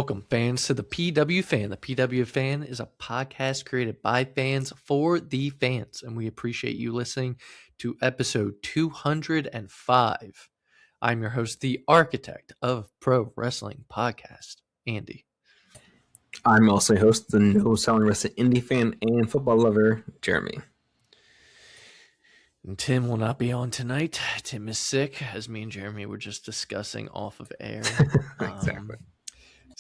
Welcome, fans, to the PW Fan. The PW Fan is a podcast created by fans for the fans, and we appreciate you listening to episode 205. I'm your host, the architect of Pro Wrestling Podcast, Andy. I'm also host, the no-selling wrestling indie fan and football lover, Jeremy. And Tim will not be on tonight. Tim is sick, as me and Jeremy were just discussing off of air. Exactly.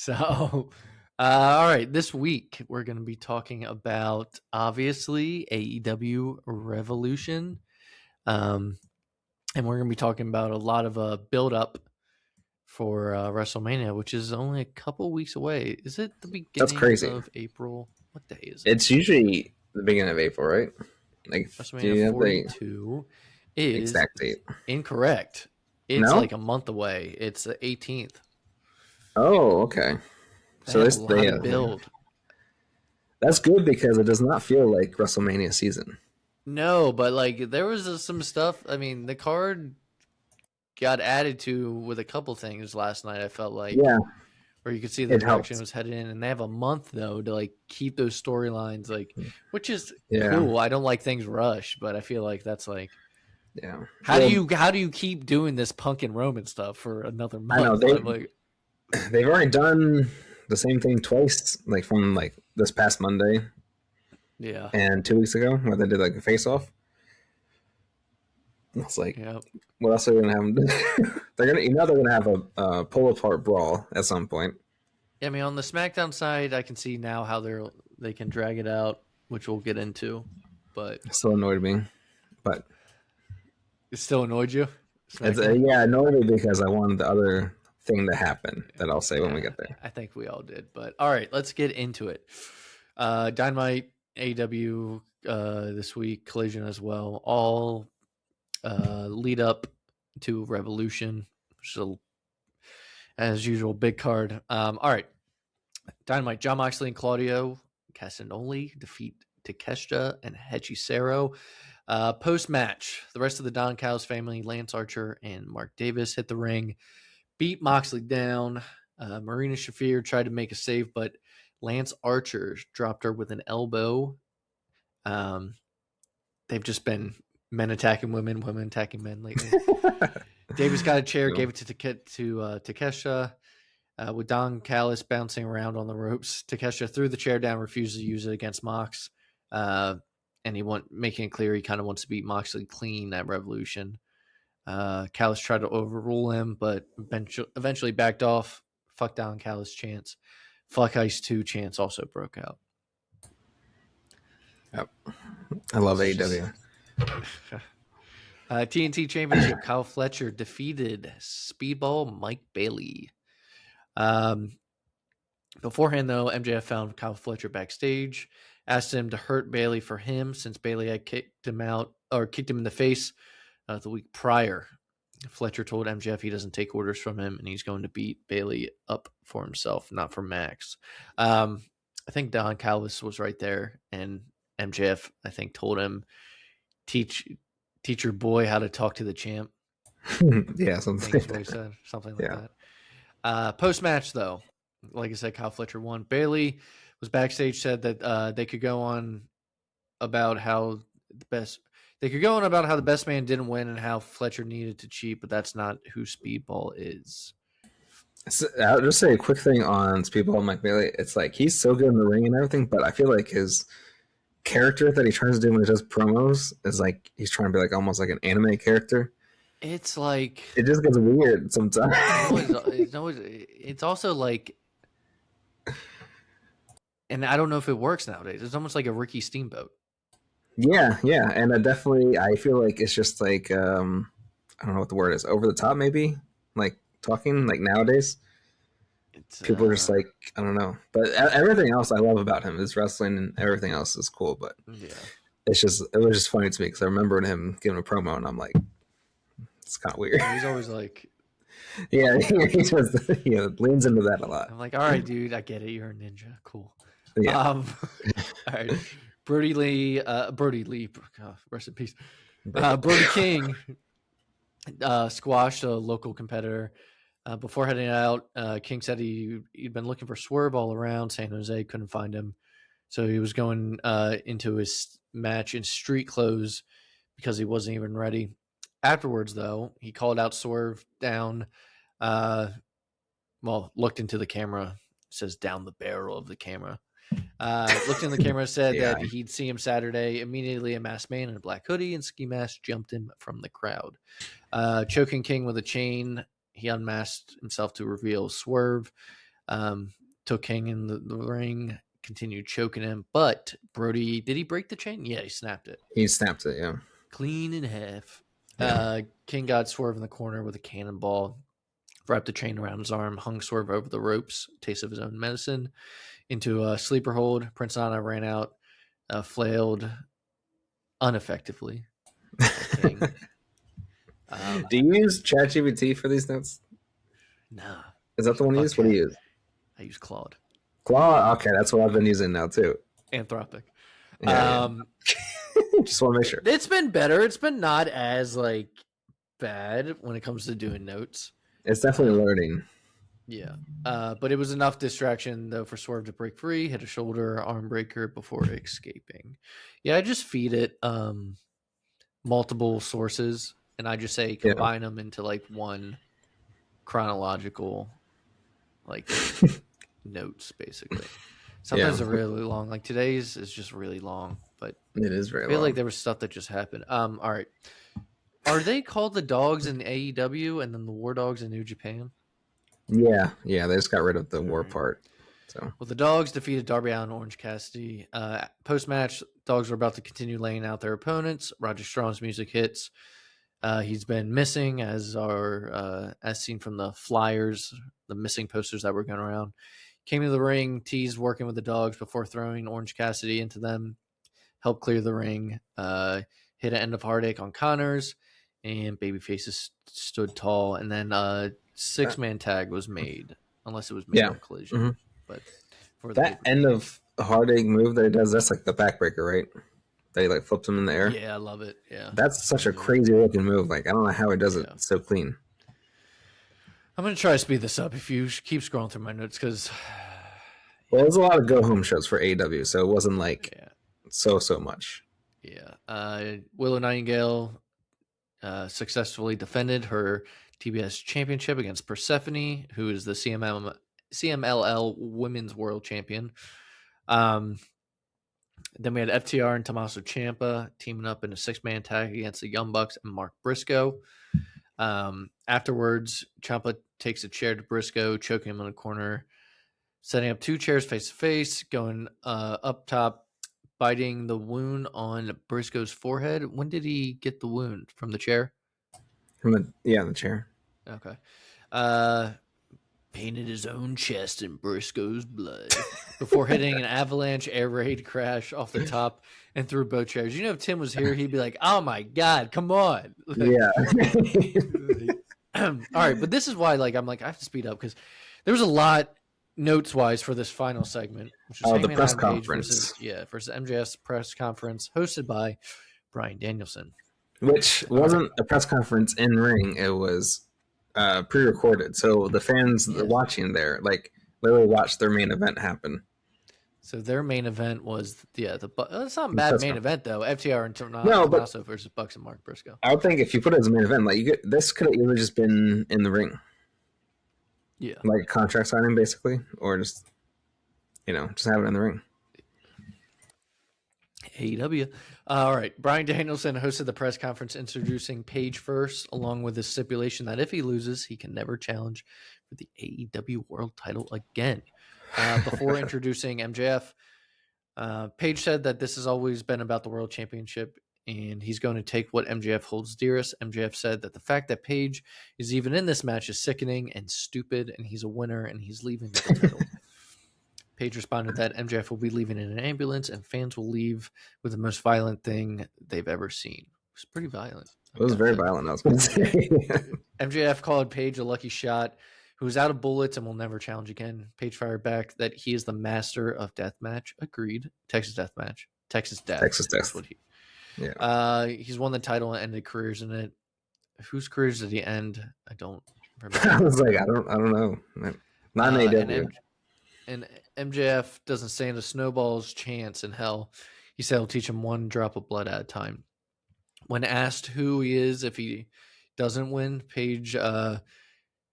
All right, this week we're going to be talking about, obviously, AEW Revolution. And we're going to be talking about a lot of build-up for WrestleMania, which is only a couple weeks away. Is it the beginning of April? What day is it? It's usually the beginning of April, right? Like WrestleMania 42 is exact date. Incorrect. It's like a month away. It's the 18th. Oh, okay. So this build. That's good because it does not feel like WrestleMania season. No, but like there was some stuff. I mean, the card got added to with a couple things last night. I felt like, where you could see the direction it was headed in, and they have a month though to like keep those storylines which is cool. I don't like things rushed, but I feel like that's like, How do you keep doing this Punk and Roman stuff for another month? I know they've already done the same thing twice, like from like this past Monday, and 2 weeks ago, where they did like a face-off. It's like, what else are they gonna have? They're gonna have a pull-apart brawl at some point. Yeah, I mean, on the SmackDown side, I can see now how they can drag it out, which we'll get into. But it still annoyed me, but it still annoyed you. It annoyed me because I wanted the other thing to happen that I'll say when we get there. I think we all did, but all right, let's get into it. Dynamite, AEW this week, Collision as well, all lead up to Revolution, which is as usual big card. All right, Dynamite, Jon Moxley and Claudio Castagnoli defeat Takeshita and Hechicero. Post match, the rest of the Don Callis family, Lance Archer and Mark Davis, hit the ring, beat Moxley down. Marina Shafir tried to make a save, but Lance Archer dropped her with an elbow. They've just been men attacking women, women attacking men lately. Davis got a chair, gave it to Takeshita. With Don Callis bouncing around on the ropes, Takeshita threw the chair down, refused to use it against Mox. And he making it clear he kind of wants to beat Moxley clean at Revolution. Callis tried to overrule him, but eventually backed off. Fuck Don Callis chants. Fuck Ice 2 chants also broke out. Yep. I love AEW. TNT Championship, Kyle Fletcher defeated Speedball Mike Bailey. Beforehand, though, MJF found Kyle Fletcher backstage, asked him to hurt Bailey for him since Bailey had kicked him in the face the week prior. Fletcher told MJF he doesn't take orders from him and he's going to beat Bailey up for himself, not for Max. I think Don Callis was right there, and MJF, I think, told him, teach your boy how to talk to the champ. Something like what he said, something like that. Post-match, though, like I said, Kyle Fletcher won. Bailey was backstage, said that they could go on about how the best man didn't win and how Fletcher needed to cheat, but that's not who Speedball is. So, I'll just say a quick thing on Speedball Mike Bailey. It's like he's so good in the ring and everything, but I feel like his character that he tries to do when he does promos is like he's trying to be like almost like an anime character. It's like it just gets weird sometimes. It's also like, and I don't know if it works nowadays. It's almost like a Ricky Steamboat. Yeah, and I feel like it's just like I don't know what the word is, over the top maybe, like talking like nowadays. People are just like, I don't know, but everything else I love about him is wrestling and everything else is cool. But it was just funny to me because I remember him giving a promo and I'm like, it's kind of weird. He's always like, he just leans into that a lot. I'm like, all right, dude, I get it. You're a ninja, cool. Yeah. All right. Brody Lee, rest in peace. Brody King squashed a local competitor. Before heading out, King said he'd been looking for Swerve all around San Jose, couldn't find him. So he was going into his match in street clothes because he wasn't even ready. Afterwards, though, he called out Swerve down, looked into the camera, says down the barrel of the camera. Looked in the camera, said that he'd see him Saturday. Immediately, a masked man in a black hoodie and ski mask jumped him from the crowd. Choking King with a chain, he unmasked himself to reveal Swerve. Took King in the ring, continued choking him. But Brody, did he break the chain? Yeah, he snapped it. He snapped it, yeah. Clean in half. Yeah. King got Swerve in the corner with a cannonball, wrapped the chain around his arm, hung Swerve over the ropes, taste of his own medicine, into a sleeper hold. Prince Nana ran out, flailed ineffectively. Do you use ChatGPT for these notes? Nah. Is that the one you use? What do you use? I use Claude. Claude? Okay, that's what I've been using now, too. Anthropic. Yeah. Just want to make sure. It's been better. It's been not as, bad when it comes to doing notes. It's definitely learning. Yeah. But it was enough distraction, though, for Swerve to break free, hit a shoulder, arm breaker before escaping. Yeah, I just feed it multiple sources, and I just say combine them into, one chronological, notes, basically. Sometimes they're really long. Like today's is just really long, but it is very long. I feel like there was stuff that just happened. All right. Are they called the Dogs in AEW and then the War Dogs in New Japan? Yeah, they just got rid of the war part. So, well, the Dogs defeated Darby Allin and Orange Cassidy. Post-match, Dogs were about to continue laying out their opponents. Roger Strong's music hits. He's been missing, as seen from the flyers, the missing posters that were going around. Came to the ring, teased working with the Dogs before throwing Orange Cassidy into them. Helped clear the ring. Hit an end of heartache on Connors, and Babyface stood tall. And then 6-man tag was made, unless it was made on Collision. Mm-hmm. But for that end of heartache move that he does, that's like the backbreaker, right? That he flips him in the air. Yeah, I love it. Yeah, that's such a crazy looking move. I don't know how he does it so clean. I'm going to try to speed this up if you keep scrolling through my notes because... Well, there's a lot of go-home shows for AEW, so it wasn't so much. Yeah. Willow Nightingale successfully defended her TBS championship against Persephone, who is the CMLL Women's World Champion. Then we had FTR and Tommaso Ciampa teaming up in a 6-man tag against the Young Bucks and Mark Briscoe. Afterwards, Ciampa takes a chair to Briscoe, choking him in the corner, setting up 2 chairs face to face, going up top, biting the wound on Briscoe's forehead. When did he get the wound? From the chair? The chair. Okay. Painted his own chest in Briscoe's blood before hitting an avalanche air raid crash off the top and through both chairs. You know, if Tim was here, he'd be like, "Oh my God, come on!" Yeah. All right, but this is why, I'm I have to speed up because there was a lot notes wise for this final segment, which was the press conference. Versus MJF's press conference hosted by Bryan Danielson, which wasn't a press conference in ring. It was pre-recorded, so the fans watching there literally watched their main event happen. So their main event was it's not a bad main event though. FTR and Tommaso versus Bucks and Mark Briscoe. I would think if you put it as a main event, this could have either just been in the ring, like a contract signing basically, or just just have it in the ring. AEW. All right. Bryan Danielson hosted the press conference introducing Page first, along with the stipulation that if he loses, he can never challenge for the AEW World title again. Before introducing MJF, Page said that this has always been about the World Championship, and he's going to take what MJF holds dearest. MJF said that the fact that Page is even in this match is sickening and stupid, and he's a winner, and he's leaving with the title. Page responded that MJF will be leaving in an ambulance and fans will leave with the most violent thing they've ever seen. It was pretty violent. It was very violent, I was going to say. MJF called Page a lucky shot who was out of bullets and will never challenge again. Page fired back that he is the master of deathmatch. Agreed. Texas Deathmatch. Texas Death. That's what he's won the title and ended careers in it. Whose careers did he end? I don't I was like, I don't know. Not an AEW. And MJF doesn't stand a snowball's chance in hell. He said he'll teach him one drop of blood at a time. When asked who he is if he doesn't win, Page,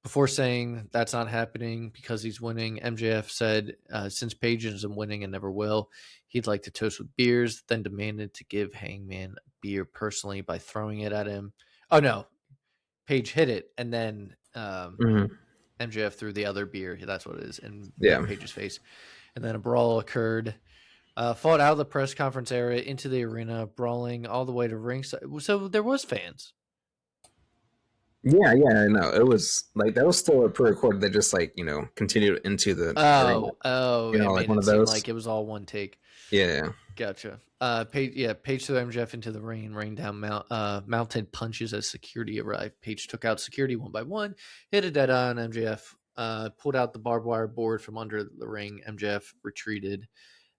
before saying that's not happening because he's winning, MJF said since Page isn't winning and never will, he'd like to toast with beers, then demanded to give Hangman a beer personally by throwing it at him. Oh, no. Page hit it, and then MJF threw the other beer. That's what it is, in Page's face. And then a brawl occurred. Fought out of the press conference area into the arena, brawling all the way to ringside. So there was fans. Yeah, no, it was like that was still a pre-recorded. They just like continued into the arena. Like one of those. Like it was all one take. Yeah, gotcha. Page threw MJF into the ring and rained down mounted punches as security arrived. Page took out security one by one, hit a dead eye on MJF, pulled out the barbed wire board from under the ring. MJF retreated.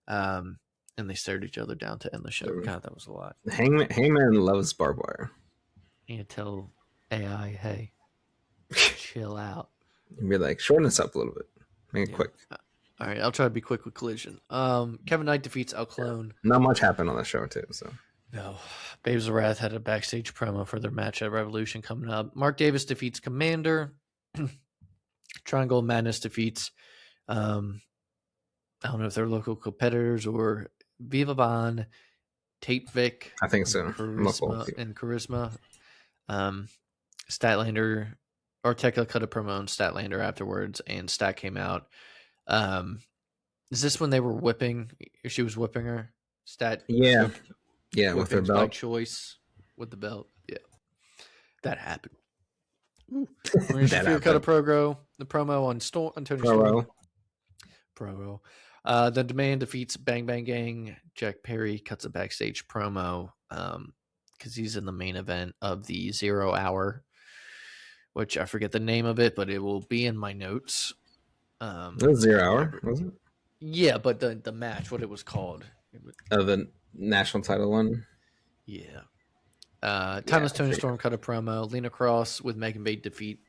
And they stared each other down to end the show. God, that was a lot. Hangman loves barbed wire. You tell AI, hey, chill out. You'd be like, shorten this up a little bit. Make it quick. All right, I'll try to be quick with Collision. Kevin Knight defeats Al Clone. Not much happened on the show, too. So no. Babes of Wrath had a backstage promo for their match at Revolution coming up. Mark Davis defeats Commander. Triangle Madness defeats... I don't know if they're local competitors or Viva Von, Tate Vic. I think so. Charisma. Statlander, Arteca cut a promo on Statlander afterwards, and Stat came out. Is this when they were whipping? She was whipping her? Stat? Yeah, with her belt. By choice with the belt. Yeah. That happened. Shafir cut a promo on Tony Storm. Promo. The Demand defeats Bang Bang Gang. Jack Perry cuts a backstage promo because he's in the main event of the 0 Hour, which I forget the name of it, but it will be in my notes. It was 0 Hour, was it? Yeah, but the match, what it was called. The national title one? Yeah. Timeless Tony Storm cut a promo. Lena Cross with Megan Bate defeats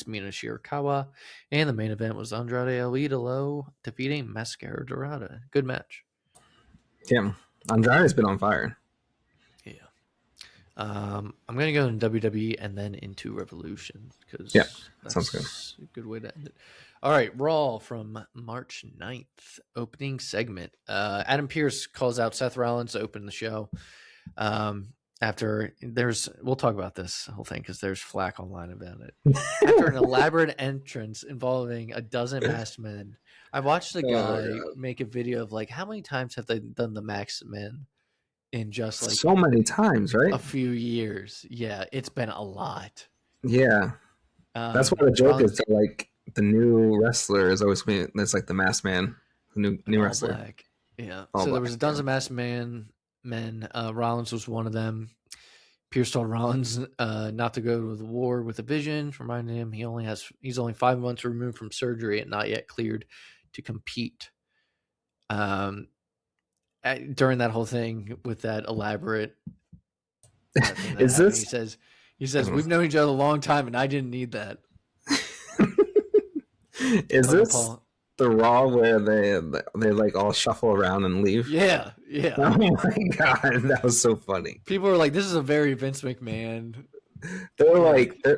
Mina Shirakawa, and the main event was Andrade El Idolo defeating Mascara Dorada. Good match. Yeah, Andrade's been on fire. Yeah. I'm gonna go in WWE and then into Revolution because sounds good. A good way to end it. All right, Raw from March 9th, opening segment. Adam Pearce calls out Seth Rollins to open the show. We'll talk about this whole thing because there's flack online about it. After an elaborate entrance involving a dozen masked men, I watched a guy make a video of like how many times have they done the masked men in just like so many times, right? A few years. Yeah, it's been a lot. Yeah, that's why the joke is that like the new wrestler is always it's like the masked man, the new wrestler. Black. Yeah, there was a dozen masked men. Rollins was one of them. Pierce told Rollins not to go to the war with a Vision, reminding him he's only 5 months removed from surgery and not yet cleared to compete. During that whole thing with that elaborate is this he says we've known each other a long time and I didn't need that. Is this the Raw where they like all shuffle around and leave? Yeah. Oh my god, that was so funny. People were like, "This is a very Vince McMahon." They're like, they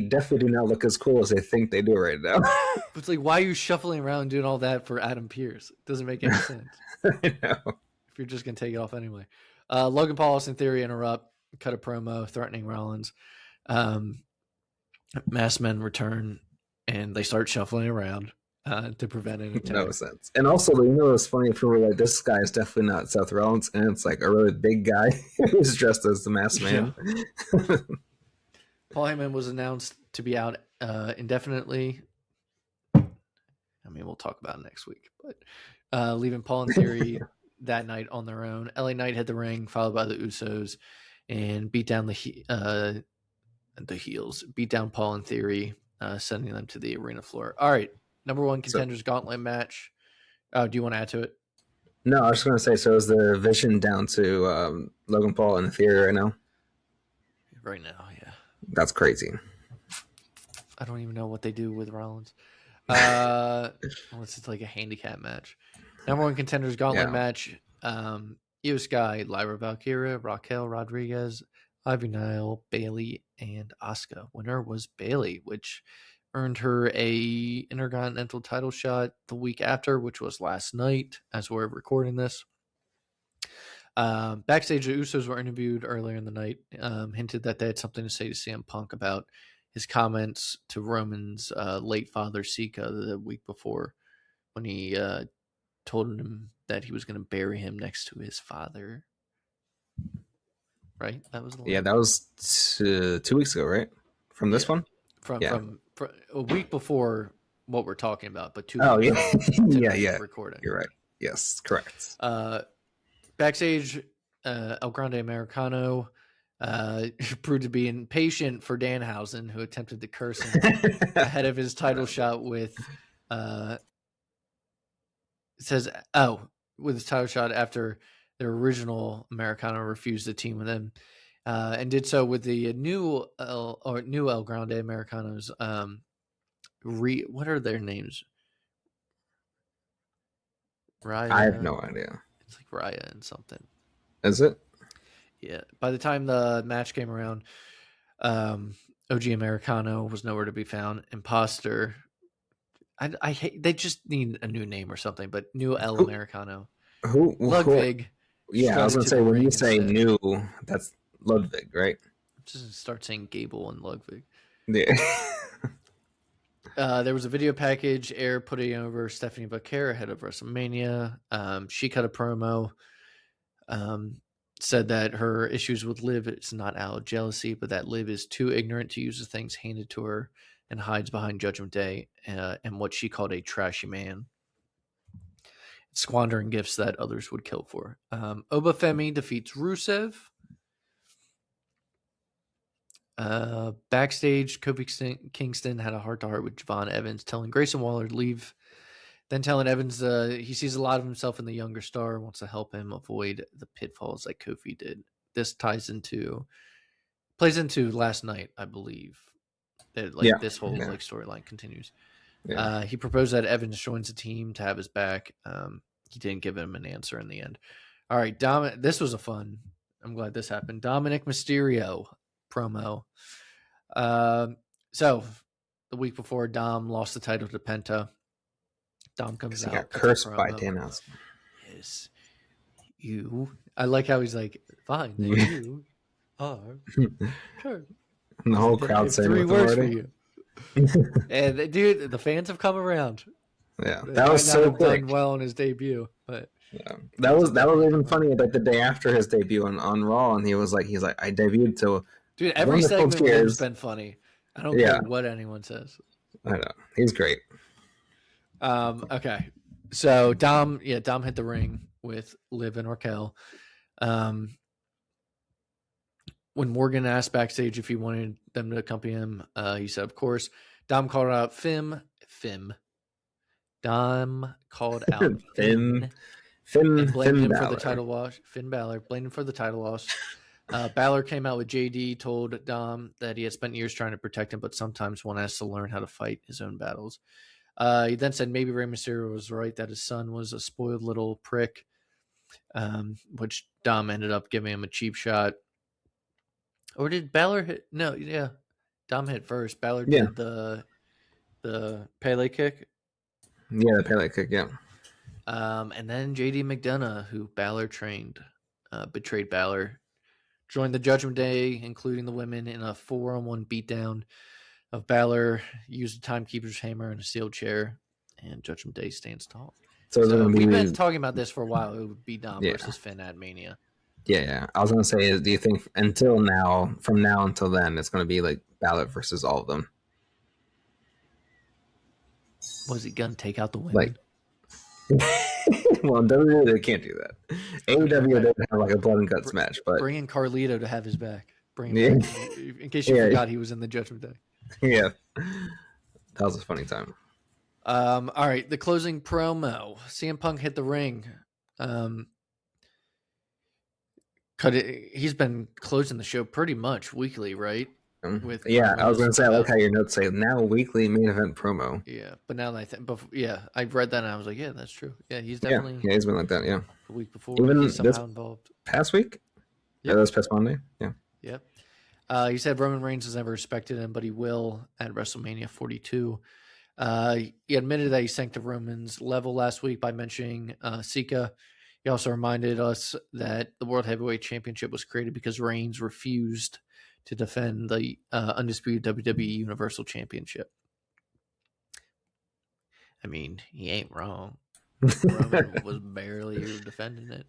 definitely do not look as cool as they think they do right now. It's like, why are you shuffling around and doing all that for Adam Pearce? It doesn't make any sense. I know. If you're just gonna take it off anyway. Logan Paul, Austin Theory interrupt, cut a promo threatening Rollins. Masked men return. And they start shuffling around to prevent an attack. No sense. And also, it's funny if we were like, this guy is definitely not Seth Rollins, and it's like a really big guy who's dressed as the masked man. Yeah. Paul Heyman was announced to be out indefinitely. I mean, we'll talk about it next week. But leaving Paul and Theory that night on their own. LA Knight hit the ring, followed by the Usos, and beat down the heels. Beat down Paul and Theory. Sending them to the arena floor. All right, number one contenders gauntlet match. Do you want to add to it? No, I was just going to say, so is the Vision down to Logan Paul and Theory right now? Right now, yeah. That's crazy. I don't even know what they do with Rollins. Unless it's like a handicap match. Number one contenders gauntlet match. Io Sky, Lyra Valkyria, Raquel Rodriguez, Ivy Nile, Bailey, and Asuka. Winner was Bailey, which earned her a Intercontinental title shot the week after, which was last night as we're recording this. Backstage, the Usos were interviewed earlier in the night, hinted that they had something to say to CM Punk about his comments to Roman's late father, Sika, the week before when he told him that he was going to bury him next to his father. Right? That was the line. Yeah, that was 2 weeks ago, right? From this one? From a week before what we're talking about, but 2 weeks yeah. Recording. You're right. Yes, correct. Backstage, El Grande Americano proved to be impatient for Danhausen, who attempted to curse him ahead of his title shot with with his title shot after their original Americano refused to team with him, and did so with the new El Grande Americanos. What are their names? Raya. I have no idea. It's like Raya and something. Is it? Yeah. By the time the match came around, OG Americano was nowhere to be found. Imposter. I hate. They just need a new name or something. But new El Americano. Ludwig. Yeah, I was gonna say when you say new, that's Ludwig, right? Just start saying Gable and Ludwig. Yeah. There was a video package Air putting over Stephanie Vaquer ahead of WrestleMania. She cut a promo, said that her issues with Liv is not out of jealousy, but that Liv is too ignorant to use the things handed to her and hides behind Judgment Day and what she called a trashy man, squandering gifts that others would kill for. Obafemi defeats Rusev. Backstage, Kofi Kingston had a heart-to-heart with Javon Evans, telling Grayson Waller to leave, then telling Evans he sees a lot of himself in the younger star, wants to help him avoid the pitfalls like Kofi did. This plays into last night, I believe. That this whole storyline continues. Yeah. He proposed that Evans joins the team to have his back. He didn't give him an answer in the end. All right, this was I'm glad this happened. Dominic Mysterio promo. So the week before, Dom lost the title to Penta. Dom comes out. He got cursed by Danhausen. Yes. I like how he's like, fine, then you are cursed. And the whole crowd saying 3 words for you. And dude, the fans have come around. Yeah, that was so quick. Done well on his debut, but yeah, that was even funny. Like the day after his debut on Raw, and he's like, I debuted to. Dude, every segment has been funny. I don't care what anyone says. I know, he's great. Okay, so Dom hit the ring with Liv and Raquel. When Morgan asked backstage if he wanted them to accompany him, he said, of course. Dom called out Finn. Dom called out Finn and blamed him for the title loss. Finn Balor blamed him for the title loss. Balor came out with JD, told Dom that he had spent years trying to protect him, but sometimes one has to learn how to fight his own battles. He then said maybe Rey Mysterio was right, that his son was a spoiled little prick, which Dom ended up giving him a cheap shot. Or did Balor hit? No, yeah. Dom hit first. Balor did the Pele kick. Yeah, the Pele kick, yeah. And then JD McDonough, who Balor trained, betrayed Balor, joined the Judgment Day, including the women, in a 4-on-1 beatdown of Balor, used a timekeeper's hammer and a steel chair, and Judgment Day stands tall. So we've been talking about this for a while. It would be Dom versus Finn at Mania. Yeah. I was going to say, do you think from now until then, it's going to be like Balor versus all of them? Was he going to take out the women? Well, WWE, they can't do that. AEW doesn't have like a blood and guts match, but bring in Carlito to have his back. Bring him back. In case you forgot he was in the Judgment Day. Yeah, that was a funny time. All right, the closing promo. CM Punk hit the ring. He's been closing the show pretty much weekly, right? with Yeah, I was going to say, I like about- how your notes say now weekly main event promo. yeah, but now that I think, yeah, I read that and I was like, yeah, that's true. Yeah, he's Yeah, definitely yeah, he's been like that. Yeah, the week before even he's this somehow involved. past week. Yeah, Yep, this past Monday. Yeah, yep. He said Roman Reigns has never respected him, but he will at WrestleMania 42. He admitted that he sank the Romans level last week by mentioning Sika. He also reminded us that the World Heavyweight Championship was created because Reigns refused to defend the undisputed WWE Universal Championship. I mean, he ain't wrong. Roman was barely defending it.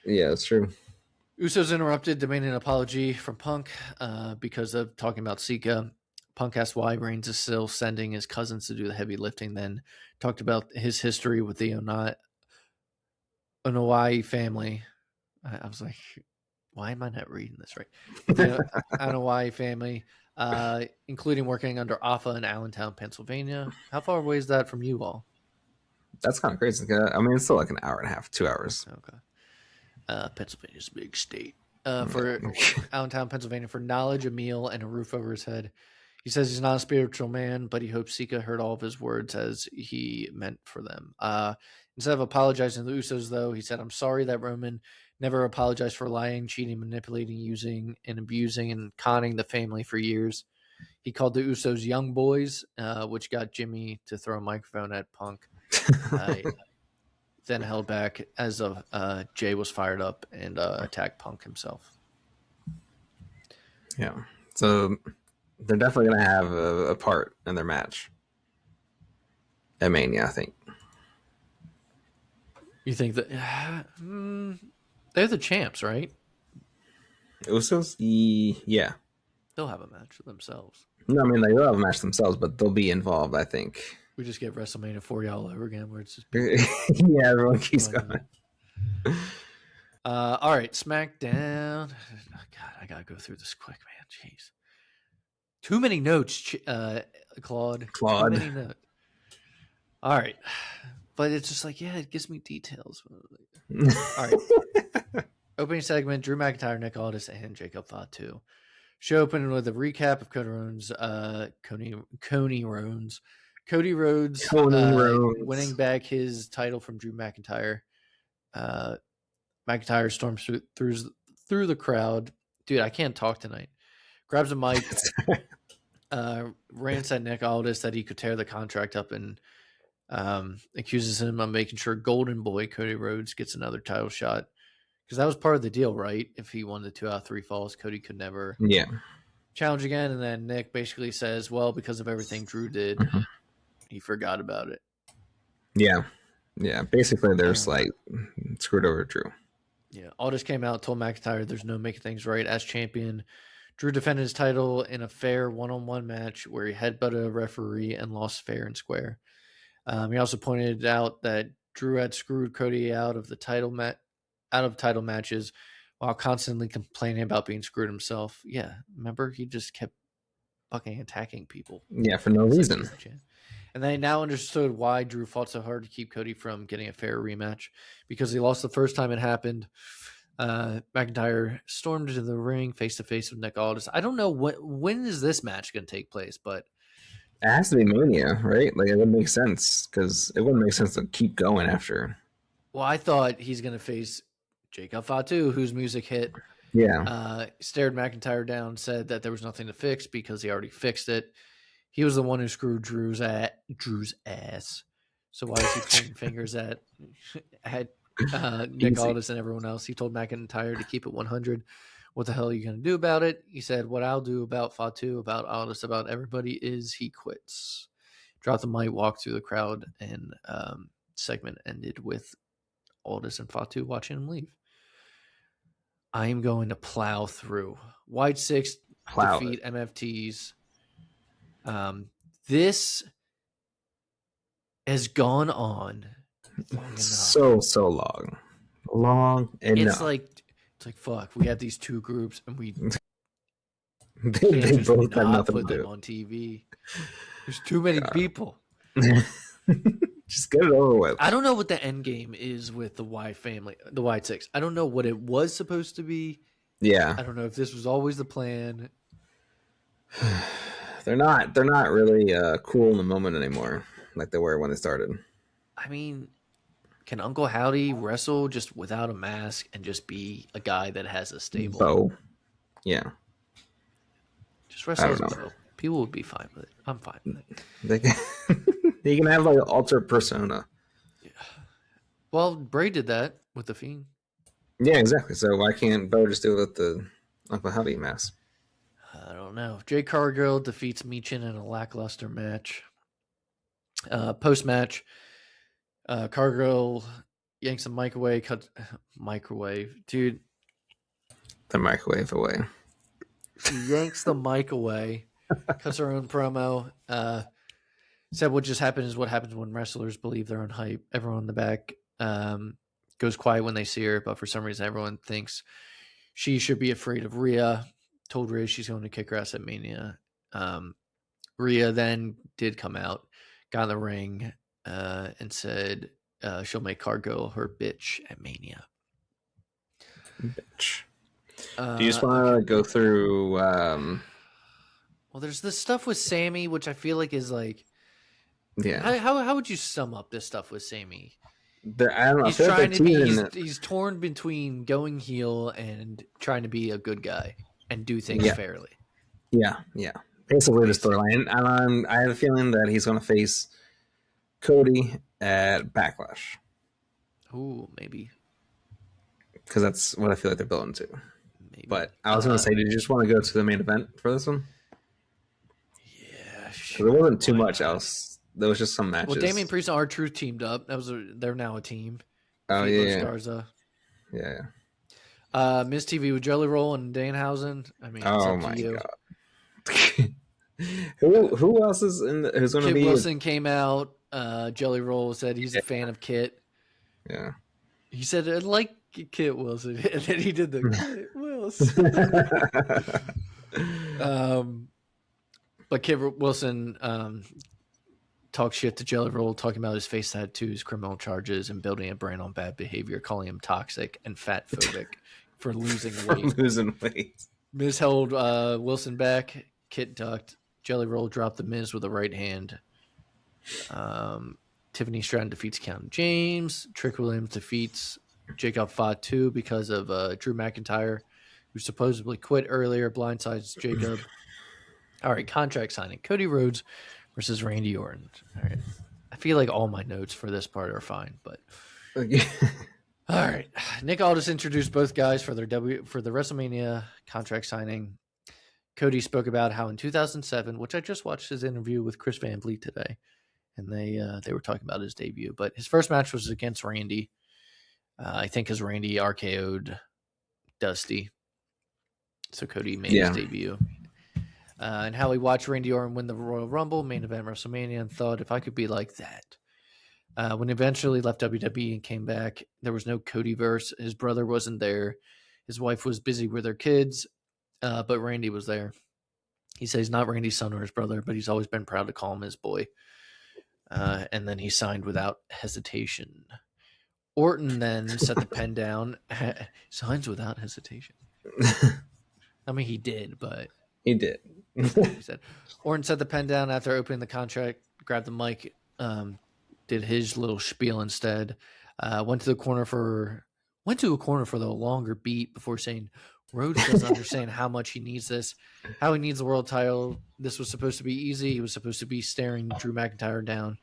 yeah, it's true. Usos interrupted, demanding an apology from Punk because of talking about Sika. Punk asked why Reigns is still sending his cousins to do the heavy lifting, then talked about his history with the Onoi family. I was like, why am I not reading this right? With the Onoi family, including working under Alpha in Allentown, Pennsylvania. How far away is that from you all? That's kind of crazy. I mean, it's still like an hour and a half, 2 hours. Okay. Pennsylvania's a big state. For Allentown, Pennsylvania, for knowledge, a meal, and a roof over his head. He says he's not a spiritual man, but he hopes Sika heard all of his words as he meant for them. Instead of apologizing to the Usos, though, he said, I'm sorry that Roman never apologized for lying, cheating, manipulating, using, and abusing and conning the family for years. He called the Usos young boys, which got Jimmy to throw a microphone at Punk. Then held back as Jay was fired up and attacked Punk himself. Yeah. So they're definitely going to have a part in their match at Mania, I think. You think that they're the champs, right? Usos? Yeah. They'll have a match themselves. No, I mean, they'll have a match themselves, but they'll be involved, I think. We just get WrestleMania 40 all over again where it's just yeah, everyone keeps going. All right, SmackDown. Oh, God, I got to go through this quick, man. Jeez. Too many notes, Claude. Too many notes. All right. But it's just like, yeah, it gives me details. All right. Opening segment, Drew McIntyre, Nick Aldis, and Jacob Fatu. Show opening with a recap of Cody Rhodes winning back his title from Drew McIntyre. McIntyre storms through the crowd. Dude, I can't talk tonight. Grabs a mic, rants at Nick Aldis that he could tear the contract up and accuses him of making sure Golden Boy Cody Rhodes gets another title shot. Because that was part of the deal, right? If he won the 2 out of 3 falls, Cody could never challenge again. And then Nick basically says, well, because of everything Drew did, he forgot about it. Yeah. Yeah. Basically, there's like screwed over Drew. Yeah. Aldis came out, told McIntyre there's no making things right as champion. Drew defended his title in a fair one-on-one match where he headbutted a referee and lost fair and square. He also pointed out that Drew had screwed Cody out of title matches while constantly complaining about being screwed himself. Yeah, remember? He just kept fucking attacking people. Yeah, for no reason. And they now understood why Drew fought so hard to keep Cody from getting a fair rematch, because he lost the first time it happened. McIntyre stormed into the ring face-to-face with Nick Aldis. I don't know when is this match going to take place, but it has to be Mania, right? Like, it would make sense, because it wouldn't make sense to keep going after. Well, I thought he's going to face Jacob Fatu, whose music hit. Yeah. Stared McIntyre down, said that there was nothing to fix because he already fixed it. He was the one who screwed Drew's ass. So why is he pointing fingers at Nick Aldis and everyone else? He told McIntyre to keep it 100. What the hell are you going to do about it? He said, what I'll do about Fatu, about Aldis, about everybody is he quits. Dropped the mic, walked through the crowd, and segment ended with Aldis and Fatu watching him leave. I am going to plow through. White 6 defeat MFTs. This has gone on so long enough. It's like fuck. We have these two groups, and we they both have nothing put to them do on TV. There's too many people. Just get it over with. I don't know what the end game is with the Y family, the White 6. I don't know what it was supposed to be. Yeah. I don't know if this was always the plan. They're not really cool in the moment anymore, like they were when they started. I mean, can Uncle Howdy wrestle just without a mask and just be a guy that has a stable? Bo, yeah, just I wrestle don't as know. Bo. People would be fine with it. I'm fine with it. They can have like an alter persona. Yeah. Well, Bray did that with the Fiend. Yeah, exactly. So why can't Bo just do it with the Uncle Howdy mask? I don't know. Jay Cargill defeats Meechin in a lackluster match. Post match, Cargill yanks the microwave. Microwave, dude. The microwave away. She yanks the mic away. Cuts her own promo. Said what just happened is what happens when wrestlers believe they're on hype. Everyone in the back goes quiet when they see her, but for some reason everyone thinks she should be afraid of Rhea. Told Rhea she's going to kick her ass at Mania. Rhea then did come out, got in the ring, and said she'll make Cargo her bitch at Mania. Bitch. Do you just want to go through? Well, there's this stuff with Sammy, which I feel like is like, yeah. How would you sum up this stuff with Sammy? I don't know. He's trying to be. He's torn between going heel and trying to be a good guy and do things fairly. Yeah. Basically, the storyline. And I have a feeling that he's going to face Cody at Backlash. Ooh, maybe. Because that's what I feel like they're building to. Maybe. But I was going to say, did you just want to go to the main event for this one? Yeah, sure. There wasn't too much else. There was just some matches. Well, Damian Priest and R-Truth teamed up. They're now a team. Oh, yeah. Garza. Yeah. Miz TV with Jelly Roll and Danhausen. I mean, oh my god. who else is in? Who's going to be? Kit Wilson came out. Jelly Roll said he's a fan of Kit. Yeah. He said I like Kit Wilson, and then he did the Kit Wilson. But Kit Wilson talked shit to Jelly Roll, talking about his face tattoos, criminal charges, and building a brand on bad behavior, calling him toxic and fatphobic for losing weight. Miz held Wilson back. Kit ducked. Jelly Roll dropped the Miz with a right hand. Tiffany Stratton defeats Count James. Trick Williams defeats Jacob Fatu because of Drew McIntyre, who supposedly quit earlier, blindsides Jacob. All right, contract signing. Cody Rhodes versus Randy Orton. All right. I feel like all my notes for this part are fine, but all right. Nick Aldis introduced both guys for the WrestleMania contract signing. Cody spoke about how in 2007, which I just watched his interview with Chris Van Vliet today, and they were talking about his debut, but his first match was against Randy. I think because Randy RKO'd Dusty, so Cody made his debut. And how he watched Randy Orton win the Royal Rumble, main event WrestleMania, and thought, if I could be like that. When he eventually left WWE and came back, there was no Codyverse. His brother wasn't there. His wife was busy with her kids, but Randy was there. He says he's not Randy's son or his brother, but he's always been proud to call him his boy. And then he signed without hesitation. Orton then set the pen down. Signs without hesitation. I mean, he did, but... He did. He said Orton set the pen down after opening the contract, grabbed the mic, did his little spiel instead. Went to a corner for the longer beat before saying Rhodes doesn't understand how much he needs this, how he needs the world title. This was supposed to be easy. He was supposed to be staring Drew McIntyre down.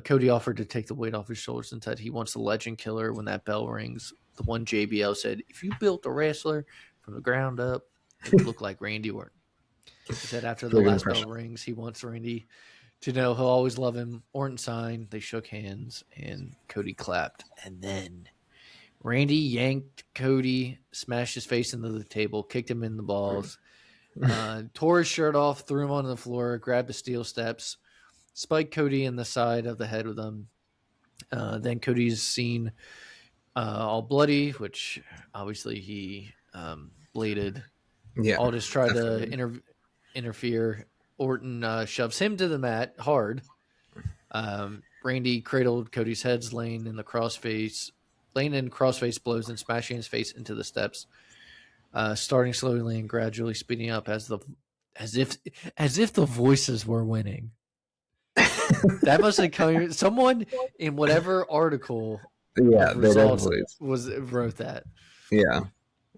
Cody offered to take the weight off his shoulders and said he wants the legend killer when that bell rings. The one JBL said, if you built a wrestler from the ground up, it would look like Randy Orton. He said after the last bell rings, he wants Randy to know he'll always love him. Orton signed. They shook hands, and Cody clapped. And then Randy yanked Cody, smashed his face into the table, kicked him in the balls, tore his shirt off, threw him onto the floor, grabbed the steel steps, spiked Cody in the side of the head with him. Then Cody's seen all bloody, which obviously he bladed. Yeah, Aldis tried to interfere. Orton shoves him to the mat hard. Randy cradled Cody's heads, laying in crossface blows and smashing his face into the steps, starting slowly and gradually speeding up as As if the voices were winning. That must have come. Someone in whatever article. Yeah, they results definitely wrote that. Yeah,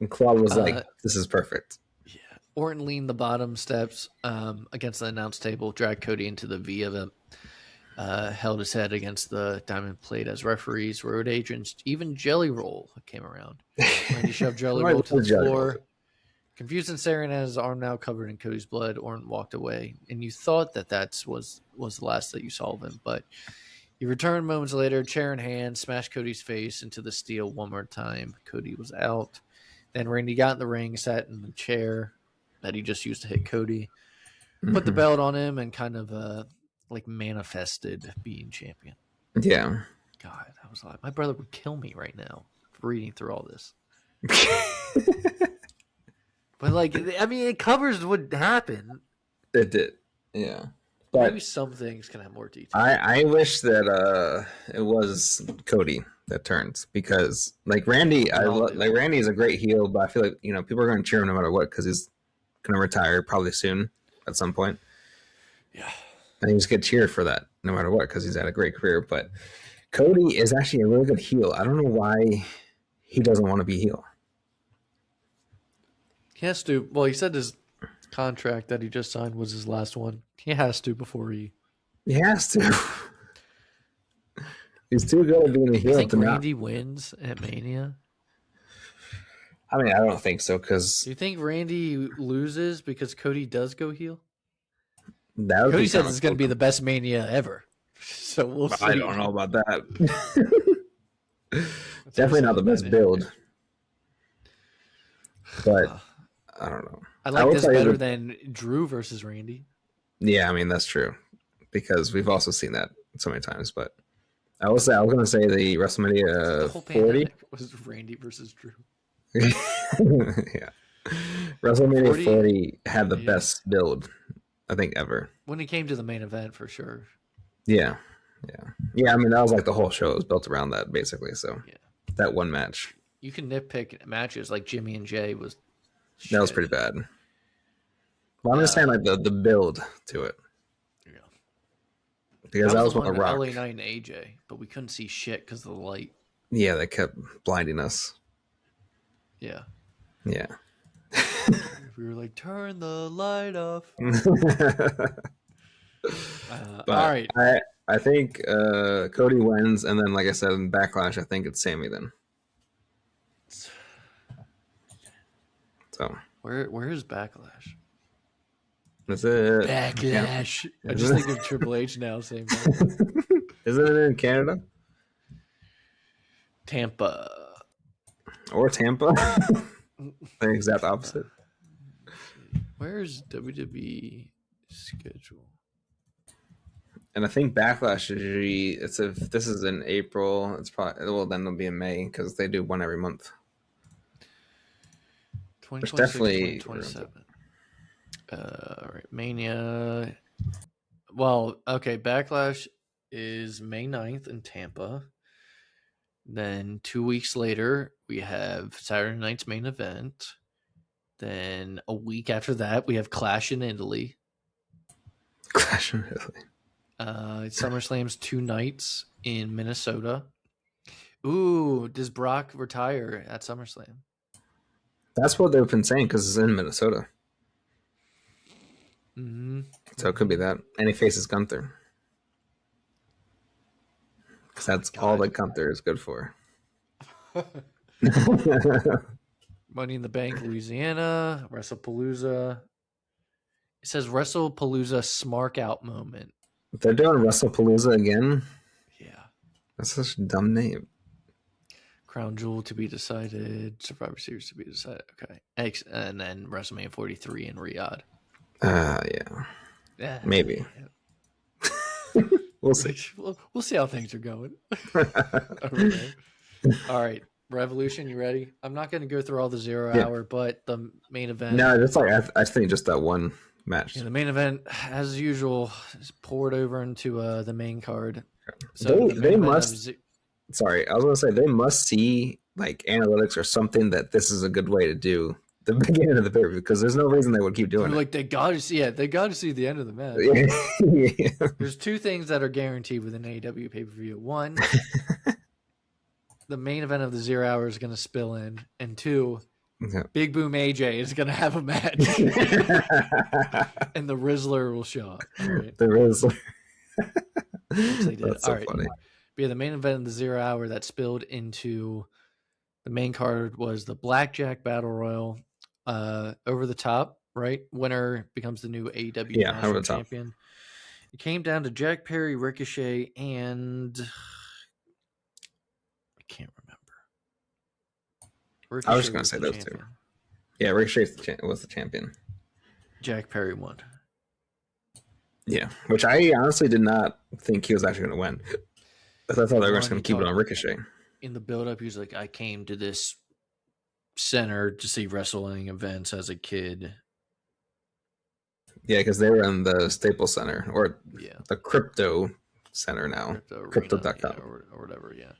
and Claude was like, "This is perfect." Yeah, Orton leaned the bottom steps against the announce table, dragged Cody into the V of it, held his head against the diamond plate as referees, road agents, even Jelly Roll came around. Randy shoved Jelly Roll to the floor. Confused and staring at his arm now covered in Cody's blood, Orton walked away, and you thought that was the last that you saw of him, but he returned moments later, chair in hand, smashed Cody's face into the steel one more time. Cody was out. Then Randy got in the ring, sat in the chair that he just used to hit Cody, put the belt on him, and kind of like manifested being champion. Yeah. God, I was like, my brother would kill me right now for reading through all this. But like, I mean, it covers what happened. It did, yeah. But maybe some things can have more detail. I wish that it was Cody that turns, because like Randy, Randy is a great heel, but I feel like people are going to cheer him no matter what because he's going to retire probably soon at some point. Yeah, and he just get cheered for that no matter what because he's had a great career. But Cody is actually a really good heel. I don't know why he doesn't want to be heel. He has to. Well, he said his contract that he just signed was his last one. He has to before he. He has to. He's too good at being a heel. You think Randy wins at Mania? I mean, I don't think so. Because do you think Randy loses because Cody does go heel? Cody says it's going to be the best Mania ever. So we'll see. I don't know about that. Definitely not the best build. But I don't know. I like this better than Drew versus Randy. Yeah, I mean, that's true. Because we've also seen that so many times. But I was going to say the WrestleMania 40 was Randy versus Drew. Yeah. WrestleMania 40 had the best build, I think, ever. When it came to the main event, for sure. Yeah. I mean, that was like the whole show was built around that, basically. So that one match. You can nitpick matches like Jimmy and Jay was. Shit. That was pretty bad. Well, I'm just saying like the build to it. Yeah. Because that was one of the Rock. LA Knight and AJ, but we couldn't see shit because of the light. Yeah, they kept blinding us. Yeah. Yeah. We were like, turn the light off. All right. I think Cody wins, and then, like I said, in Backlash, I think it's Sammy then. So where is Backlash? Is it Backlash? I just think of Triple H now saying that. Isn't it in Canada? Tampa. Or Tampa? The exact opposite. Where's WWE schedule? And I think Backlash is usually, if this is in April, it's probably, well, then it'll be in May because they do one every month. 2026, 2027. All right, Mania. Well, okay, Backlash is May 9th in Tampa. Then 2 weeks later, we have Saturday night's main event. Then a week after that, we have Clash in Italy. Clash in Italy. SummerSlam's 2 nights in Minnesota. Ooh, does Brock retire at SummerSlam? That's what they've been saying because it's in Minnesota. Mm-hmm. So it could be that. And he faces Gunther. Because that's all that Gunther is good for. Money in the Bank, Louisiana, WrestlePalooza. It says WrestlePalooza Smark Out moment. They're doing WrestlePalooza again? Yeah. That's such a dumb name. Crown Jewel to be decided. Survivor Series to be decided. Okay. And then WrestleMania 43 in Riyadh. Yeah. Maybe. We'll see. We'll see how things are going. All right. Revolution, you ready? I'm not going to go through all the 0 hour, but the main event. No, it's like I think just that one match. Yeah, the main event, as usual, is poured over into the main card. So they must. Sorry, I was going to say they must see like analytics or something that this is a good way to do the beginning of the pay per view because there's no reason they would keep doing it. Like they got to see the end of the match. Yeah. There's two things that are guaranteed with an AEW pay per view. One, the main event of the 0 hour is going to spill in, and two, Big Boom AJ is going to have a match, and the Rizzler will show up. Right? The Rizzler. They did. That's so funny. But yeah, the main event of the 0 hour that spilled into the main card was the Blackjack Battle Royal. Over the top, right? Winner becomes the new AEW National Champion. It came down to Jack Perry, Ricochet, and I can't remember. Ricochet I was just going to say those champion. Two. Yeah, Ricochet was the champion. Jack Perry won. Yeah, which I honestly did not think he was actually going to win. I thought they were just going to keep it on Ricochet. In the build-up, he was like, I came to this center to see wrestling events as a kid. Yeah, because they were in the Staples Center or the Crypto Center now, Crypto.com or whatever. Yeah,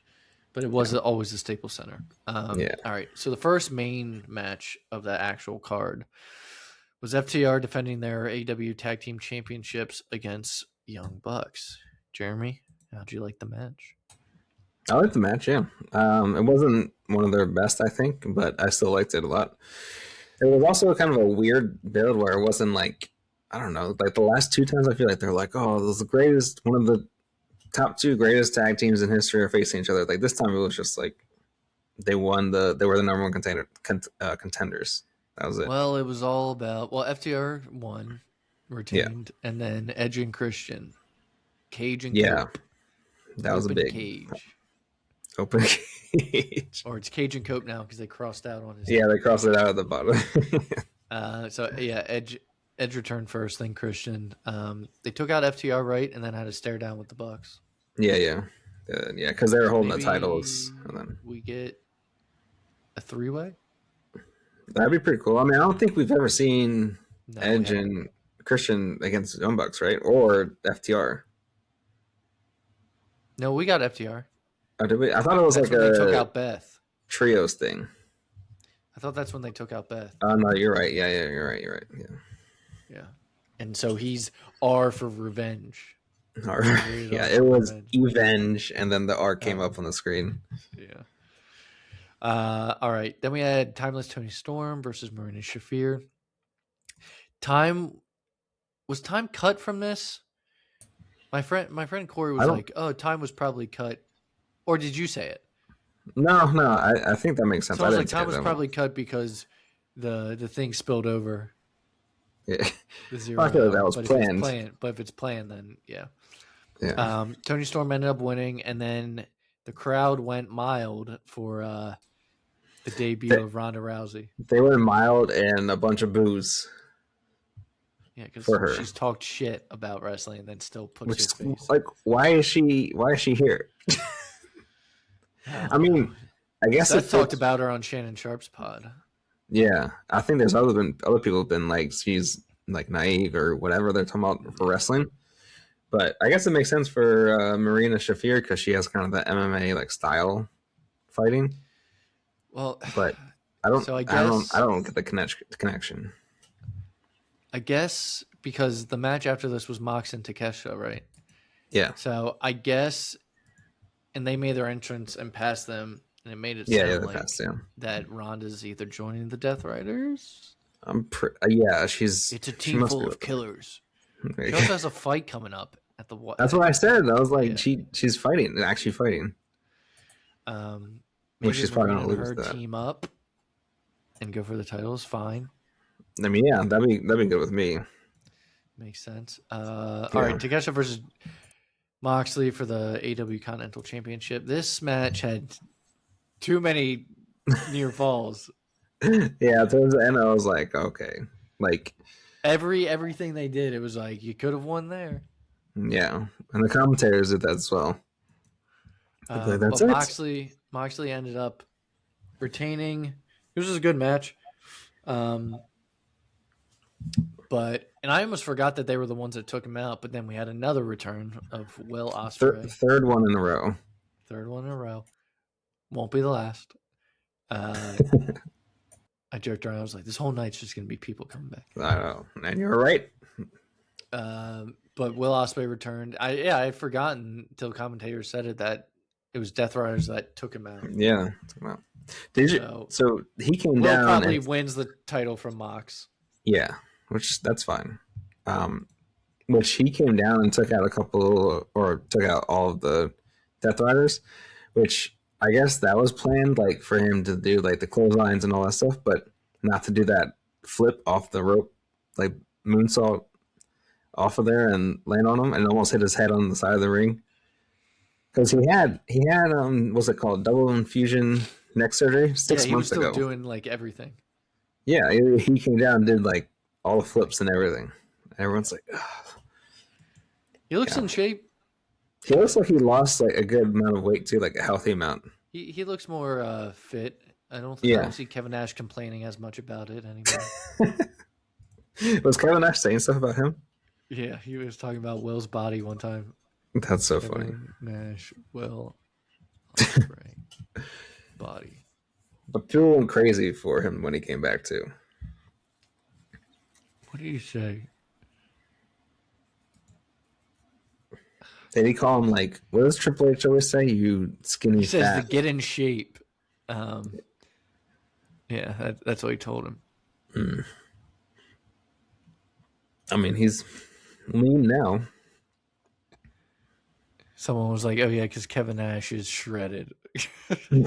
but it was always the Staples Center. All right. So the first main match of the actual card was FTR defending their AEW Tag Team Championships against Young Bucks. Jeremy, how'd you like the match? I liked the match, yeah. It wasn't one of their best, I think, but I still liked it a lot. It was also kind of a weird build where it wasn't like, I don't know, like the last two times I feel like they're like, oh, this is the greatest, one of the top two greatest tag teams in history are facing each other. Like this time it was just like they were the number one contenders. That was it. Well, it was all about, FTR won, retained, and then Edge and Christian, Cage and Cope. That was a big Cage. Open Cage. Or it's Cage and Cope now because they crossed out on his. Yeah, they crossed it out at the bottom. Edge returned first, then Christian. They took out FTR, right, and then had to stare down with the Bucks. Yeah, because they were holding the titles. And then we get a 3-way. That'd be pretty cool. I mean, I don't think we've ever seen Edge and Christian against Young Bucks, right? Or FTR. No, we got FTR. Oh, did we? I thought it was that's like they took out Beth. Trios thing. I thought that's when they took out Beth. Oh no, you're right. Yeah, you're right. Yeah. And so he's R for revenge. It was Evenge, and then the R came up on the screen. Yeah. All right. Then we had Timeless Tony Storm versus Marina Shafir. Was time cut from this? My friend Corey was like, "Oh, time was probably cut," or did you say it? No. I think that makes sense. So I was like, time was probably cut because the thing spilled over. Yeah, the 0. I feel like that was planned. But if it's planned, then yeah. Yeah. Tony Storm ended up winning, and then the crowd went mild for the debut of Ronda Rousey. They went mild and a bunch of boos. Yeah, because she's talked shit about wrestling and then still puts his face. Like, why is she here? I mean, I guess Seth talked about her on Shannon Sharp's pod. Yeah, I think there's other people have been like she's like naive or whatever they're talking about for wrestling. But I guess it makes sense for Marina Shafir because she has kind of the MMA like style fighting. Well, but I don't get the connection. I guess because the match after this was Mox and Takeshita, right? Yeah. So I guess, and they made their entrance and passed them, and it made it sound like that Ronda's either joining the Death Riders. She's. It's a team full of killers. She also has a fight coming up at the. That's what I said. I was like, she's fighting, actually fighting. Maybe she's probably gonna lose that. Team up and go for the titles. Fine. I mean, yeah, that'd be good with me. Makes sense. All right, Takeshita versus Moxley for the AEW Continental Championship. This match had too many near falls. Yeah, towards the end, I was like, okay, like everything they did, it was like you could have won there. Yeah, and the commentators did that as well. That's it. Moxley ended up retaining. This was a good match. And I almost forgot that they were the ones that took him out, but then we had another return of Will Ospreay. Third one in a row. Won't be the last. I joked around. I was like, this whole night's just going to be people coming back. I know. And you were right. But Will Ospreay returned. I had forgotten until commentators said it that it was Death Riders that took him out. Yeah. Did you? So he came Will down. Probably wins the title from Mox. Yeah, which that's fine. Which he came down and took out took out all of the Death Riders, which I guess that was planned, like for him to do like the clotheslines and all that stuff, but not to do that flip off the rope, like moonsault off of there and land on him and almost hit his head on the side of the ring. Because he had what's it called, double infusion neck surgery 6 months ago. He was still doing like everything. Yeah, he came down and did like all the flips and everything. Everyone's like, ugh. He looks in shape. He looks like he lost like a good amount of weight too, like a healthy amount. He looks more fit. I don't see Kevin Nash complaining as much about it anymore. Was Kevin Nash saying stuff about him? Yeah, he was talking about Will's body one time. That's so funny. Nash, Will, Ospreay, body. But people went crazy for him when he came back too. What did he say? Did he call him like, what does Triple H always say? You skinny fat. He says to get in shape. Yeah, that's what he told him. I mean, he's lean now. Someone was like, oh yeah, because Kevin Nash is shredded. Kevin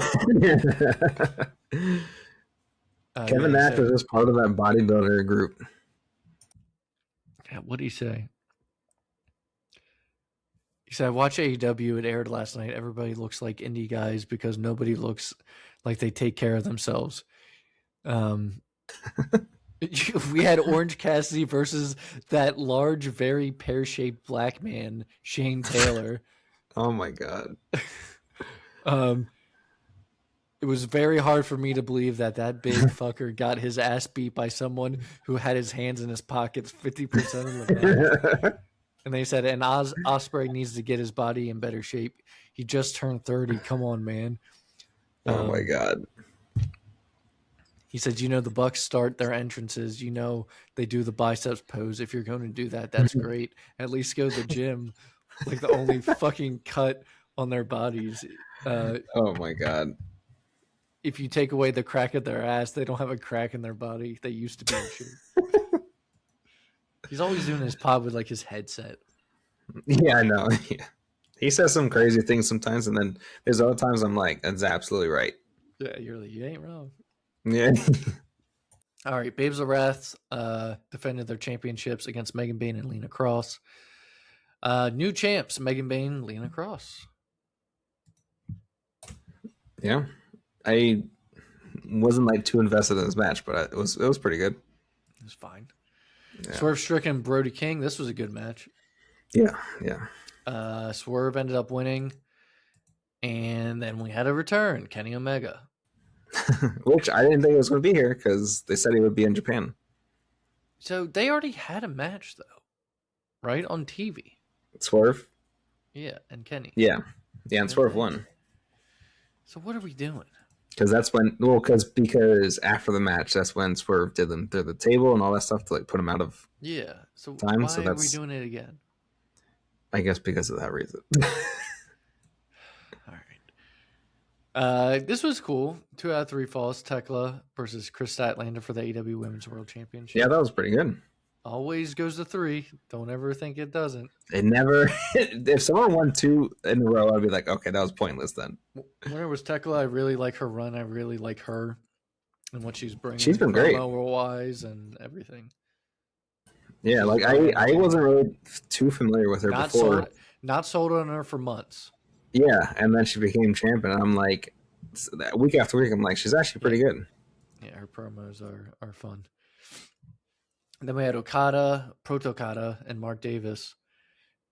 Nash was just part of that bodybuilder group. Yeah, what did he say? He said, I watched AEW. It aired last night. Everybody looks like indie guys because nobody looks like they take care of themselves. We had Orange Cassidy versus that large, very pear-shaped black man, Shane Taylor. Oh my God. It was very hard for me to believe that big fucker got his ass beat by someone who had his hands in his pockets 50% of the match. And they said, and Ospreay needs to get his body in better shape. He just turned 30. Come on, man. Oh my God. He said, the Bucks start their entrances. They do the biceps pose. If you're going to do that, that's great. At least go to the gym. Like the only fucking cut on their bodies. Oh my God. If you take away the crack of their ass, they don't have a crack in their body. They used to be in shape. He's always doing his pod with like his headset. Yeah, I know. Yeah. He says some crazy things sometimes, and then there's other times I'm like, that's absolutely right. Yeah, you're like, you ain't wrong. Yeah. All right, Babes of Wrath defended their championships against Megan Bayne and Lena Cross. New champs, Megan Bayne, Lena Cross. Yeah. I wasn't like too invested in this match, but it was pretty good. It was fine. Yeah. Swerve Strickland, Brody King. This was a good match. Yeah. Swerve ended up winning, and then we had a return, Kenny Omega. Which I didn't think it was going to be here because they said he would be in Japan. So they already had a match, though, right? On TV. Swerve? Yeah, and Kenny. Yeah, and Swerve won. So what are we doing? Because that's when, because after the match, that's when Swerve did them through the table and all that stuff to like put him out of time. Why are we doing it again? I guess because of that reason. All right. This was cool. 2 out of 3 falls. Tekla versus Chris Statlander for the AEW Women's World Championship. Yeah, that was pretty good. Always goes to 3. Don't ever think it doesn't. It never. If someone won 2 in a row, I'd be like, okay, that was pointless then. When it was Tekla, I really like her run. I really like her and what she's bringing. She's been great. Wise and everything. Yeah, like I wasn't really too familiar with her before. Not sold on her for months. Yeah, and then she became champion. And I'm like, week after week, I'm like, she's actually pretty good. Yeah, her promos are fun. And then we had Okada, Proto-Okada, and Mark Davis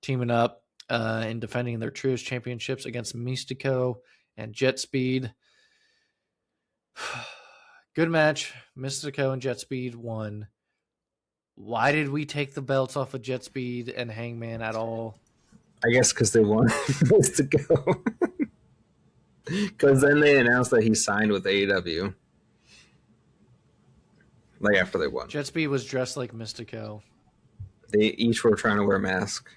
teaming up and defending their Trios championships against Mystico and Jet Speed. Good match. Mystico and Jet Speed won. Why did we take the belts off of Jet Speed and Hangman at all? I guess because they wanted Mystico. Because then they announced that he signed with AEW. like after they won. Jet Speed was dressed like Mystico. They each were trying to wear a mask.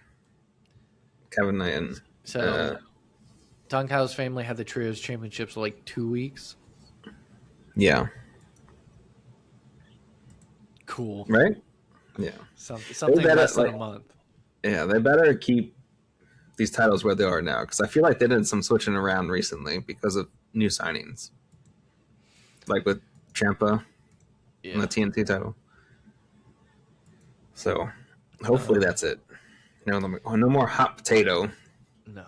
Kevin Knight and Don Callis' family had the Trios Championships for like 2 weeks. Yeah. Cool. Right? Yeah. Something less than a month. Yeah, they better keep these titles where they are now, because I feel like they did some switching around recently because of new signings. Like with Ciampa and the TNT title. So hopefully that's it. No more hot potato. No.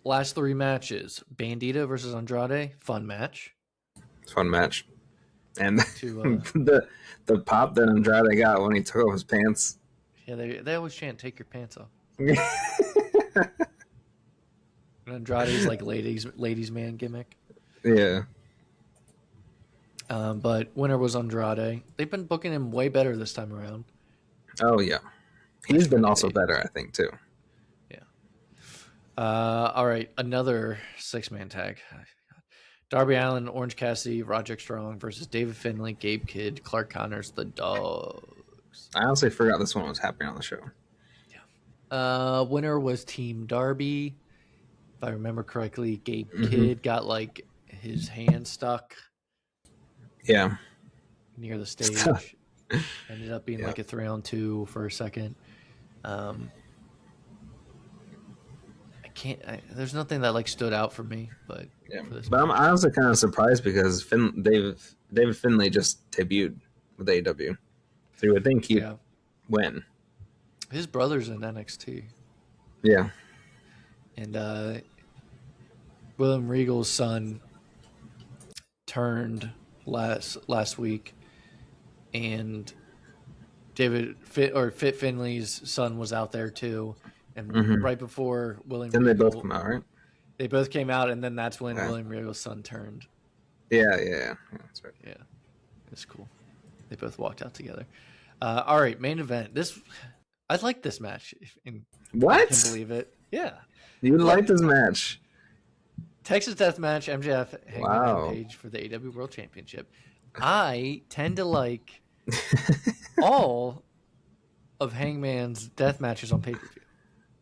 Last 3 matches. Bandito versus Andrade. Fun match. Fun match. And the pop that Andrade got when he took off his pants. Yeah, they always chant, take your pants off. Andrade's like ladies man gimmick. Yeah. But winner was Andrade. They've been booking him way better this time around. Oh, yeah. He's been also better, I think, too. Yeah. All right. Another 6-man tag. Darby Allin, Orange Cassidy, Roderick Strong versus David Finlay, Gabe Kidd, Clark Connors, the Dogs. I honestly forgot this one was happening on the show. Yeah. Winner was Team Darby. If I remember correctly, Gabe Kidd got like his hand stuck. Yeah. Near the stage. Ended up being like a 3-on-2 for a second. There's nothing that like stood out for me, but I'm honestly kind of surprised because David Finlay just debuted with AEW, so you would think he'd win. His brother's in NXT. Yeah, and William Regal's son turned last week, and Fit Finley's son was out there too. And right before William Regal, they both come out, right? They both came out, and then that's when William Regal's son turned. Yeah, that's right. Yeah, it's cool. They both walked out together. All right, main event. I like this match. What? I can believe it. Yeah, you like this match? Texas Death Match, MJF, Hangman Page for the AEW World Championship. I tend to like all of Hangman's death matches on pay-per-view.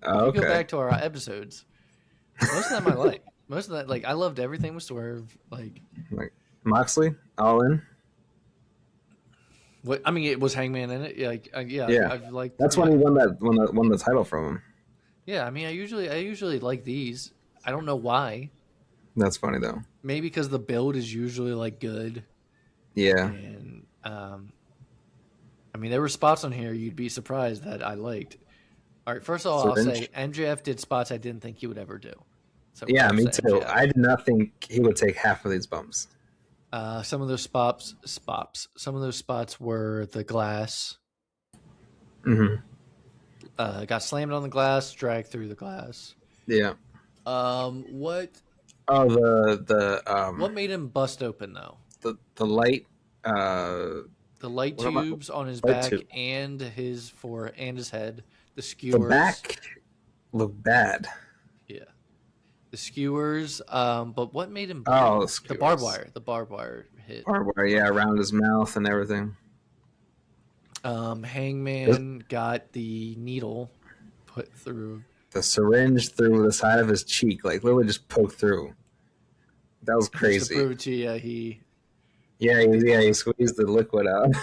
If you go back to our episodes, most of them I like. Most of that, like, I loved everything with Swerve. Like Moxley, all in. What I mean, it was Hangman in it. I've liked. That's when he won the title from him. Yeah, I mean, I usually like these. I don't know why. That's funny though. Maybe because the build is usually like good. Yeah. And I mean, there were spots on here you'd be surprised that I liked. All right, first of all, I'll say MJF did spots I didn't think he would ever do. So yeah, me too. MJF. I did not think he would take half of these bumps. Some of those spots. Some of those spots were the glass. Got slammed on the glass, dragged through the glass. Yeah. What? Oh, the what made him bust open though? The light. The light tubes on his back and his head. The skewers. The back looked bad. Yeah. The skewers. But what made him? The barbed wire. The barbed wire hit. Barbed wire, yeah, around his mouth and everything. Hangman got the needle put through. The syringe through the side of his cheek, like literally just poked through. That was crazy. Just to prove to you, he squeezed the liquid out.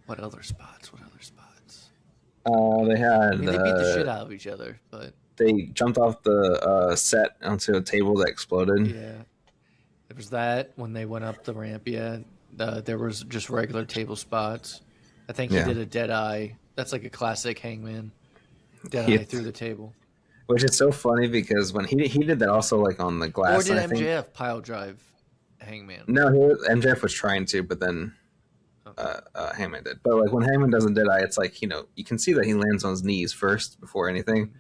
What other spots? They had. I mean, they beat the shit out of each other, but they jumped off the set onto a table that exploded. Yeah, there was that when they went up the ramp. Yeah, there was just regular table spots. I think he did a dead eye. That's like a classic Hangman. Dead eye through the table. Which is so funny because when he did that also like on the glass. Or did MJF pile drive Hangman? No, MJF was trying to, but then Hangman did. But like when Hangman does a dead eye, it's like, you can see that he lands on his knees first before anything.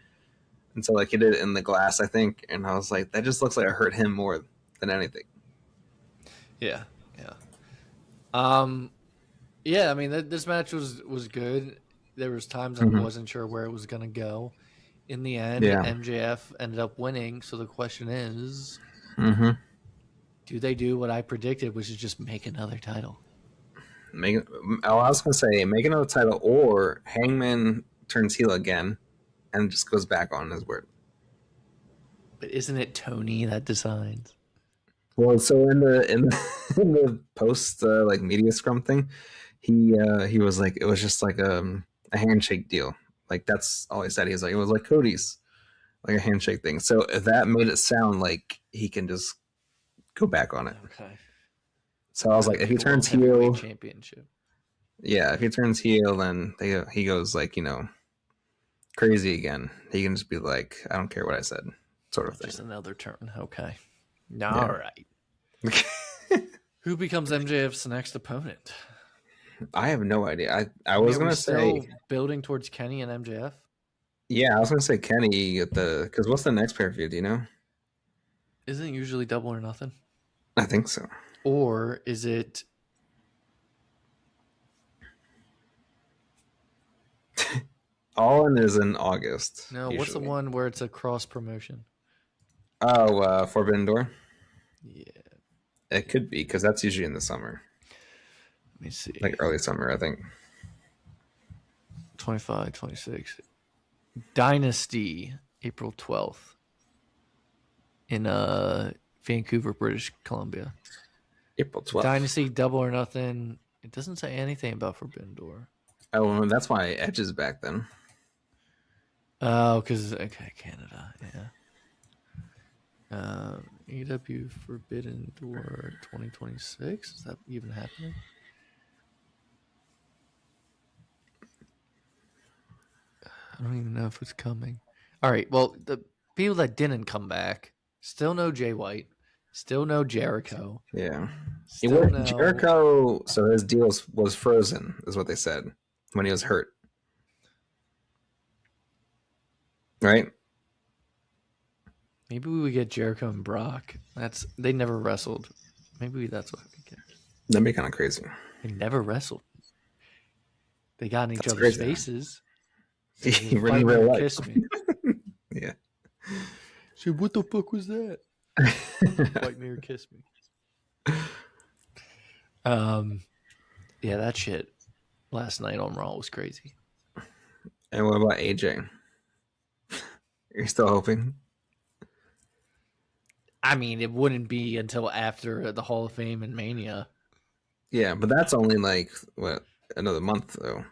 And so like he did it in the glass, I think. And I was like, that just looks like it hurt him more than anything. Yeah. Yeah, I mean, this match was good. There was times I wasn't sure where it was going to go. In the end, MJF ended up winning. So the question is, Do they do what I predicted, which is just make another title? I was gonna say make another title, or Hangman turns heel again and just goes back on his word. But isn't it Tony that designs? Well, so in the post like media scrum thing, he was like, it was just like a handshake deal. Like that's all he said. He was like, it was like Cody's, like a handshake thing. So that made it sound like he can just go back on it. Okay. So I was like, if he turns heel, championship. Yeah, if he turns heel, then he goes like, crazy again. He can just be like, I don't care what I said, sort of thing. Just another turn. Okay. All right. Who becomes MJF's next opponent? I have no idea. I was going to say building towards Kenny and MJF. Yeah, I was going to say Kenny because what's the next pay-per-view? Do you know? Isn't it usually Double or Nothing? I think so. Or is it? All In is in August. No, usually. What's the one where it's a cross promotion? Oh, Forbidden Door? Yeah. It could be, because that's usually in the summer. Let me see. Like early summer, I think. 25, 26. Dynasty, April 12th. In Vancouver, British Columbia. April 12th. Dynasty, Double or Nothing. It doesn't say anything about Forbidden Door. Oh, well, that's why Edge is back then. Oh, because Canada, yeah. AEW Forbidden Door 2026. Is that even happening? I don't even know if it's coming. All right. Well, the people that didn't come back still know Jay White, still know Jericho. Yeah. Jericho. So his deal was frozen, is what they said when he was hurt. Right? Maybe we would get Jericho and Brock. They never wrestled. Maybe that's what we get. That'd be kind of crazy. They never wrestled. They got in each other's faces. He really real life. Kiss me. Yeah. So what the fuck was that? Fight me or kiss me. Yeah, that shit last night on Raw was crazy. And what about AJ? You're still hoping? I mean, it wouldn't be until after the Hall of Fame and Mania. Yeah, but that's only like another month though.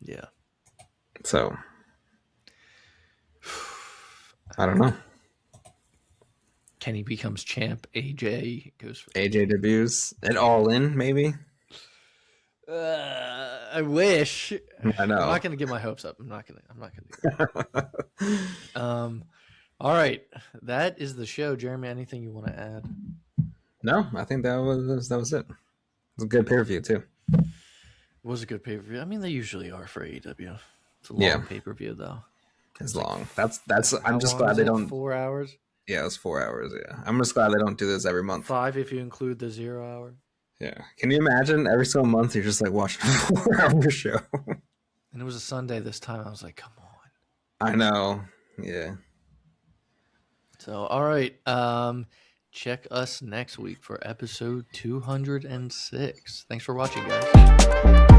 Yeah. So I don't know. Kenny becomes champ. AJ goes for AJ debuts at All In, maybe. I wish. I know. I'm not going to get my hopes up. I'm not going to do that. All right, that is the show. Jeremy, anything you want to add? No, I think that was it. It was a good pay-per-view too. It was a good pay-per-view. I mean, they usually are for AEW. It's a long pay-per-view though. It's long. That's. I'm just glad they don't. 4 hours. Yeah, it's 4 hours. Yeah, I'm just glad they don't do this every month. 5 if you include the 0 hour. Yeah, can you imagine every single month you're just like watching a 4-hour show? And it was a Sunday this time. I was like, come on. I know. Yeah. So, all right. Check us next week for episode 206. Thanks for watching, guys.